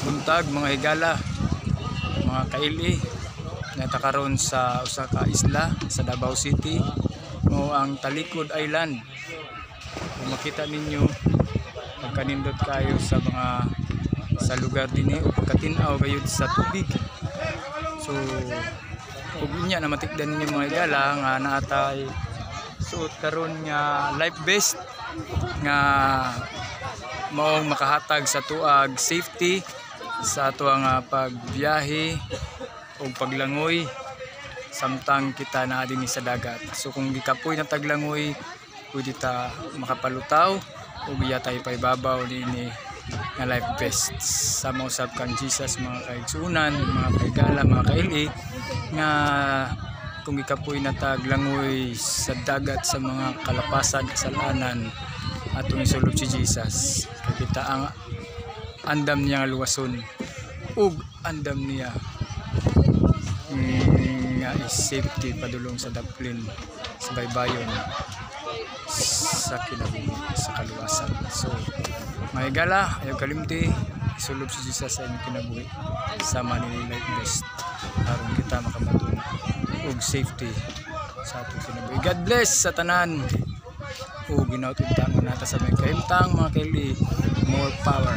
buntag mga higala, mga kaili, natakaroon sa usa ka isla sa Davao City mo ang Talikod Island. Kung makita ninyo pagkanindot kayo sa lugar dinhi o pagkatinaw gayud sa tubig. So kung inya na matikdan ninyo mga higala nga naatay suot karon nga life vest nga maong makahatag sa tuag safety sa tuang pagbiyahe o paglangoy samtang kita naa dinhi sa dagat. So kung gikapoy na taglangoy pwede ta makapalutaw o biya tayo paibabaw dinhi nga life vest. Sama usab kang Jesus mga kaigsunan, mga kaigala, mga kaili nga kung gikapoy na taglangoy sa dagat sa mga kalapasan kasalanan atong isulod si Jesus. Kita ang andam niya nga luwason ug andam niya nga safety padulong sa daplin sa baybayon sa kinabuhi sa kaluwasan. So mga higala, ayaw kalimti isulod si Jesus sa inyong kinabuhi sama ni life vest aron kita makamatun ug safety sa atong kinabuhi. God bless sa tanan. O ginautod tangon nata sa may kaimtang mga kaili, more power.